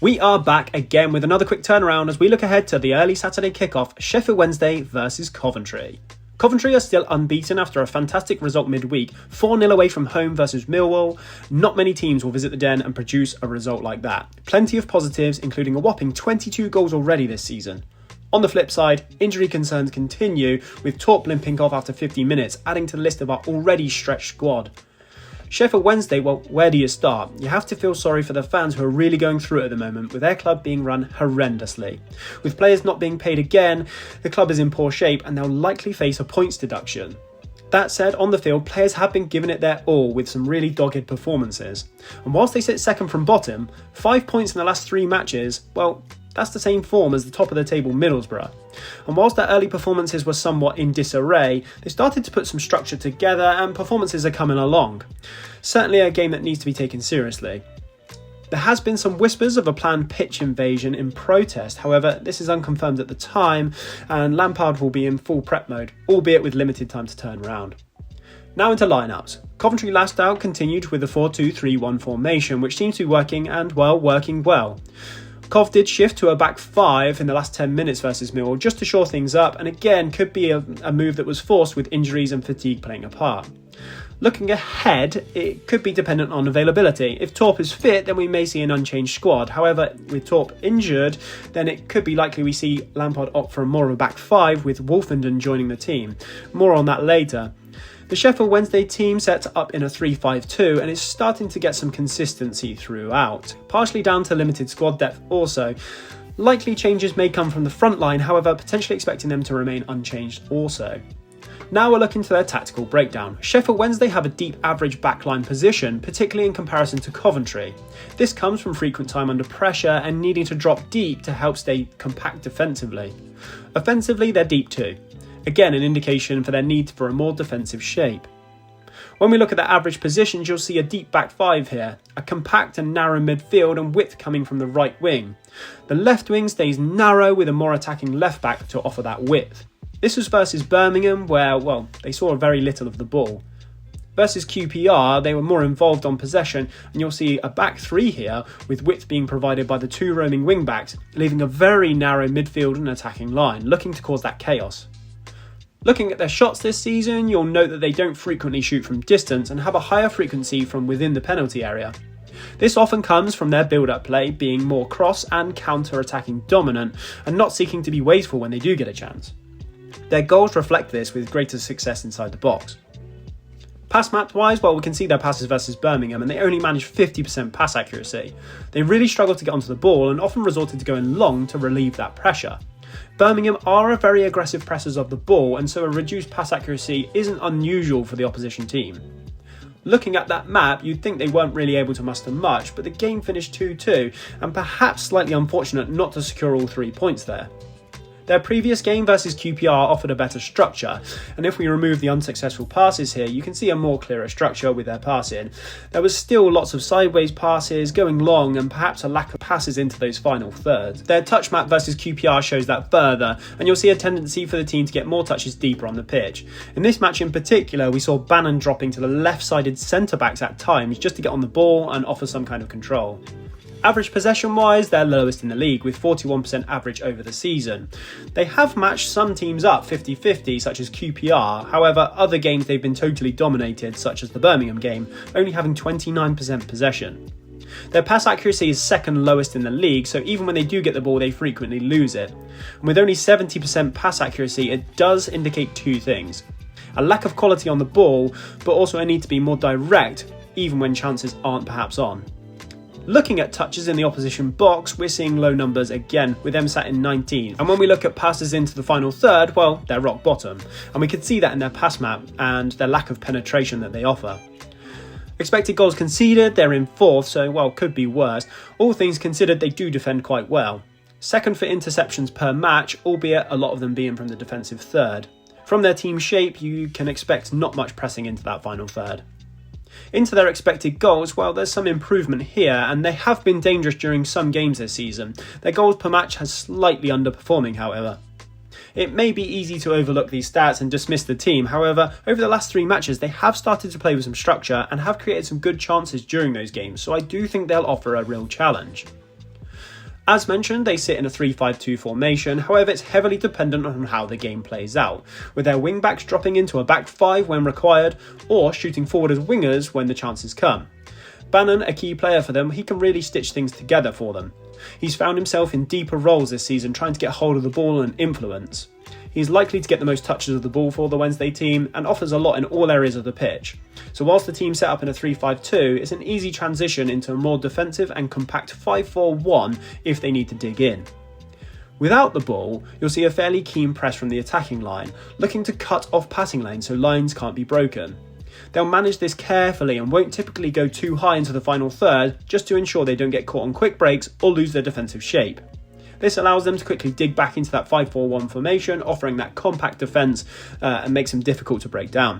We are back again with another quick turnaround as we look ahead to the early Saturday kickoff, Sheffield Wednesday versus Coventry. Coventry are still unbeaten after a fantastic result midweek, 4-0 away from home versus Millwall. Not many teams will visit the Den and produce a result like that. Plenty of positives, including a whopping 22 goals already this season. On the flip side, injury concerns continue, with Torp limping off after 15 minutes, adding to the list of our already stretched squad. Sheffield Wednesday, well, where do you start? You have to feel sorry for the fans who are really going through it at the moment, with their club being run horrendously. With players not being paid again, the club is in poor shape and they'll likely face a points deduction. That said, on the field, players have been giving it their all with some really dogged performances. And whilst they sit second from bottom, 5 points in the last 3 matches, well, that's the same form as the top of the table Middlesbrough. And whilst their early performances were somewhat in disarray, they started to put some structure together and performances are coming along. Certainly a game that needs to be taken seriously. There has been some whispers of a planned pitch invasion in protest, however this is unconfirmed at the time and Lampard will be in full prep mode, albeit with limited time to turn around. Now into lineups. Coventry last out continued with the 4-2-3-1 formation, which seems to be working well. Cov did shift to a back 5 in the last 10 minutes versus Millwall just to shore things up, and again could be a move that was forced with injuries and fatigue playing a part. Looking ahead, it could be dependent on availability. If Torp is fit, then we may see an unchanged squad. However, with Torp injured, then it could be likely we see Lampard opt for more of a back 5 with Wolfenden joining the team. More on that later. The Sheffield Wednesday team sets up in a 3-5-2 and is starting to get some consistency throughout, partially down to limited squad depth also. Likely changes may come from the front line, however, potentially expecting them to remain unchanged also. Now we're looking to their tactical breakdown. Sheffield Wednesday have a deep average backline position, particularly in comparison to Coventry. This comes from frequent time under pressure and needing to drop deep to help stay compact defensively. Offensively, they're deep too. Again, an indication for their need for a more defensive shape. When we look at their average positions, you'll see a deep back 5 here, a compact and narrow midfield and width coming from the right wing. The left wing stays narrow with a more attacking left back to offer that width. This was versus Birmingham where, well, they saw very little of the ball. Versus QPR, they were more involved on possession and you'll see a back 3 here with width being provided by the 2 roaming wing backs, leaving a very narrow midfield and attacking line, looking to cause that chaos. Looking at their shots this season, you'll note that they don't frequently shoot from distance and have a higher frequency from within the penalty area. This often comes from their build-up play being more cross and counter-attacking dominant and not seeking to be wasteful when they do get a chance. Their goals reflect this with greater success inside the box. Pass map wise, well, we can see their passes versus Birmingham and they only managed 50% pass accuracy. They really struggled to get onto the ball and often resorted to going long to relieve that pressure. Birmingham are a very aggressive pressers of the ball and so a reduced pass accuracy isn't unusual for the opposition team. Looking at that map, you'd think they weren't really able to muster much, but the game finished 2-2 and perhaps slightly unfortunate not to secure all 3 points there. Their previous game versus QPR offered a better structure, and if we remove the unsuccessful passes here, you can see a more clearer structure with their passing. There was still lots of sideways passes, going long, and perhaps a lack of passes into those final thirds. Their touch map versus QPR shows that further, and you'll see a tendency for the team to get more touches deeper on the pitch. In this match in particular, we saw Bannon dropping to the left-sided centre-backs at times just to get on the ball and offer some kind of control. Average possession-wise, they're lowest in the league with 41% average over the season. They have matched some teams up 50-50, such as QPR, however other games they've been totally dominated, such as the Birmingham game, only having 29% possession. Their pass accuracy is second lowest in the league, so even when they do get the ball they frequently lose it. And with only 70% pass accuracy, it does indicate 2 things. A lack of quality on the ball, but also a need to be more direct, even when chances aren't perhaps on. Looking at touches in the opposition box, we're seeing low numbers again, with them sat in 19. And when we look at passes into the final third, well, they're rock bottom. And we can see that in their pass map and their lack of penetration that they offer. Expected goals conceded, they're in 4th, so well, could be worse. All things considered, they do defend quite well. Second for interceptions per match, albeit a lot of them being from the defensive third. From their team shape, you can expect not much pressing into that final third. Into their expected goals, well, there's some improvement here, and they have been dangerous during some games this season. Their goals per match has slightly underperforming, however. It may be easy to overlook these stats and dismiss the team, however, over the last 3 matches they have started to play with some structure and have created some good chances during those games, so I do think they'll offer a real challenge. As mentioned, they sit in a 3-5-2 formation, however it's heavily dependent on how the game plays out, with their wing-backs dropping into a back five when required, or shooting forward as wingers when the chances come. Bannon, a key player for them, he can really stitch things together for them. He's found himself in deeper roles this season trying to get hold of the ball and influence. He's likely to get the most touches of the ball for the Wednesday team and offers a lot in all areas of the pitch. So whilst the team set up in a 3-5-2, it's an easy transition into a more defensive and compact 5-4-1 if they need to dig in. Without the ball, you'll see a fairly keen press from the attacking line, looking to cut off passing lanes so lines can't be broken. They'll manage this carefully and won't typically go too high into the final third just to ensure they don't get caught on quick breaks or lose their defensive shape. This allows them to quickly dig back into that 5-4-1 formation, offering that compact defence and makes them difficult to break down.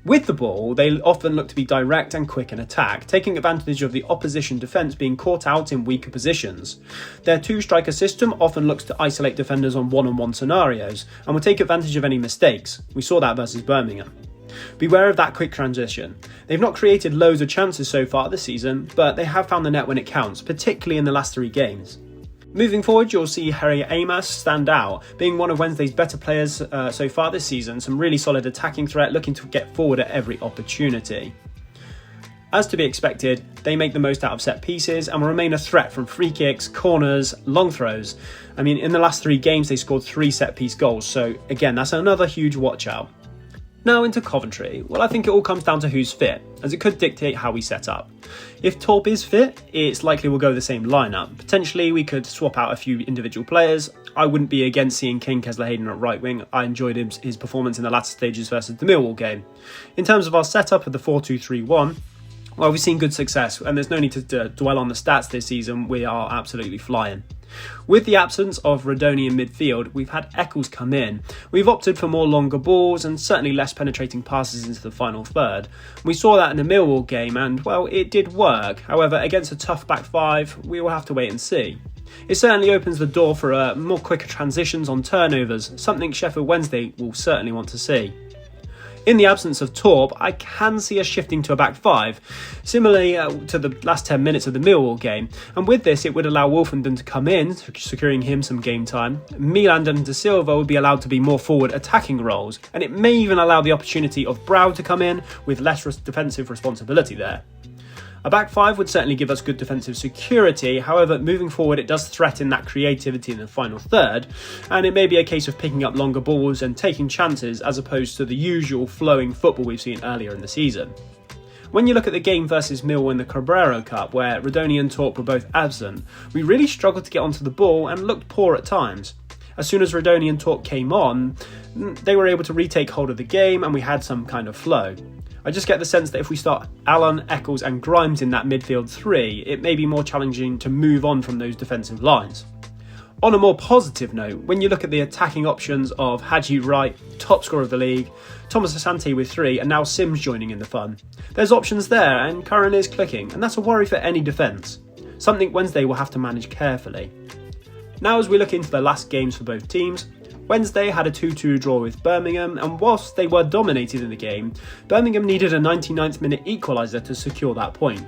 With the ball, they often look to be direct and quick in attack, taking advantage of the opposition defence being caught out in weaker positions. Their two-striker system often looks to isolate defenders on one-on-one scenarios and will take advantage of any mistakes. We saw that versus Birmingham. Beware of that quick transition. They've not created loads of chances so far this season, but they have found the net when it counts, particularly in the last 3 games. Moving forward, you'll see Harry Amos stand out, being one of Wednesday's better players so far this season, some really solid attacking threat, looking to get forward at every opportunity. As to be expected, they make the most out of set pieces and will remain a threat from free kicks, corners, long throws. I mean, in the last 3 games they scored 3 set piece goals, so again, that's another huge watch out. Now into Coventry. Well, I think it all comes down to who's fit, as it could dictate how we set up. If Torp is fit, it's likely we'll go the same lineup. Potentially we could swap out a few individual players. I wouldn't be against seeing King Kessler-Hayden at right wing. I enjoyed his performance in the latter stages versus the Millwall game. In terms of our setup of the 4-2-3-1, well, we've seen good success, and there's no need to dwell on the stats this season. We are absolutely flying. With the absence of Rodoni in midfield, we've had Eccles come in. We've opted for more longer balls and certainly less penetrating passes into the final third. We saw that in the Millwall game and, well, it did work. However, against a tough back five, we will have to wait and see. It certainly opens the door for more quicker transitions on turnovers, something Sheffield Wednesday will certainly want to see. In the absence of Torp, I can see us shifting to a back five, similarly to the last 10 minutes of the Millwall game, and with this it would allow Wolfenden to come in, securing him some game time. Milan and De Silva would be allowed to be more forward attacking roles, and it may even allow the opportunity of Brow to come in with less defensive responsibility there. A back five would certainly give us good defensive security, however moving forward it does threaten that creativity in the final third, and it may be a case of picking up longer balls and taking chances as opposed to the usual flowing football we've seen earlier in the season. When you look at the game versus Millwall in the Cabrera Cup, where Rodoni and Torp were both absent, we really struggled to get onto the ball and looked poor at times. As soon as Rodoni and Torp came on, they were able to retake hold of the game and we had some kind of flow. I just get the sense that if we start Allen, Eccles and Grimes in that midfield 3, it may be more challenging to move on from those defensive lines. On a more positive note, when you look at the attacking options of Haji Wright, top scorer of the league, Thomas Asante with 3 and now Sims joining in the fun, there's options there and Curran is clicking, and that's a worry for any defence. Something Wednesday will have to manage carefully. Now as we look into the last games for both teams, Wednesday had a 2-2 draw with Birmingham, and whilst they were dominated in the game, Birmingham needed a 99th minute equaliser to secure that point.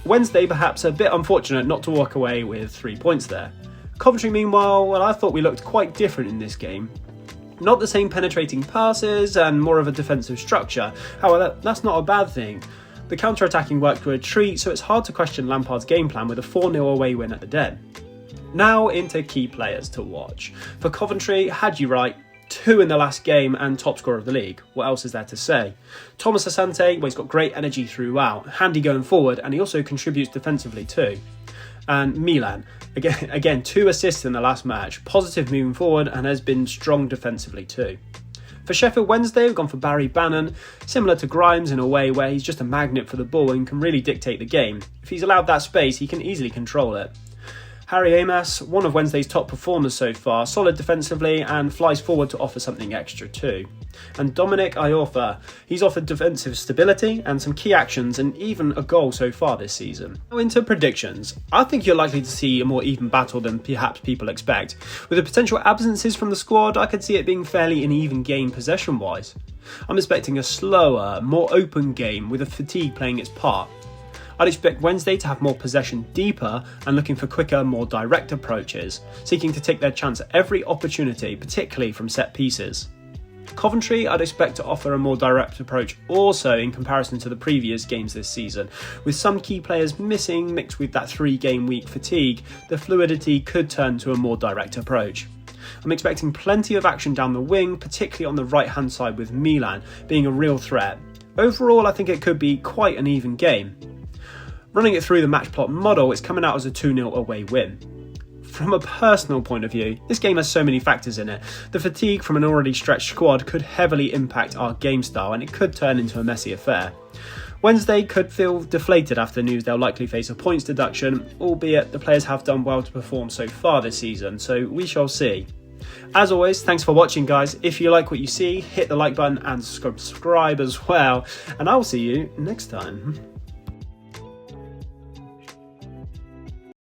Wednesday perhaps a bit unfortunate not to walk away with 3 points there. Coventry meanwhile, well, I thought we looked quite different in this game. Not the same penetrating passes and more of a defensive structure, however that's not a bad thing. The counter-attacking worked to a treat, so it's hard to question Lampard's game plan with a 4-0 away win at the Den. Now into key players to watch. For Coventry, Haji Wright, 2 in the last game and top scorer of the league. What else is there to say? Thomas Asante, well, he's got great energy throughout, handy going forward, and he also contributes defensively too. And Milan, again 2 assists in the last match, positive moving forward and has been strong defensively too. For Sheffield Wednesday, we've gone for Barry Bannon, similar to Grimes in a way where he's just a magnet for the ball and can really dictate the game. If he's allowed that space, he can easily control it. Harry Amos, one of Wednesday's top performers so far, solid defensively and flies forward to offer something extra too. And Dominic Iorfa, he's offered defensive stability and some key actions and even a goal so far this season. Now into predictions. I think you're likely to see a more even battle than perhaps people expect. With the potential absences from the squad, I could see it being fairly an even game possession-wise. I'm expecting a slower, more open game with a fatigue playing its part. I'd expect Wednesday to have more possession deeper and looking for quicker, more direct approaches, seeking to take their chance at every opportunity, particularly from set pieces. Coventry I'd expect to offer a more direct approach also in comparison to the previous games this season. With some key players missing mixed with that 3-game week fatigue, the fluidity could turn to a more direct approach. I'm expecting plenty of action down the wing, particularly on the right hand side with Milan being a real threat. Overall I think it could be quite an even game. Running it through the match plot model, it's coming out as a 2-0 away win. From a personal point of view, this game has so many factors in it. The fatigue from an already stretched squad could heavily impact our game style and it could turn into a messy affair. Wednesday could feel deflated after news they'll likely face a points deduction, albeit the players have done well to perform so far this season, so we shall see. As always, thanks for watching guys. If you like what you see, hit the like button and subscribe as well, and I'll see you next time.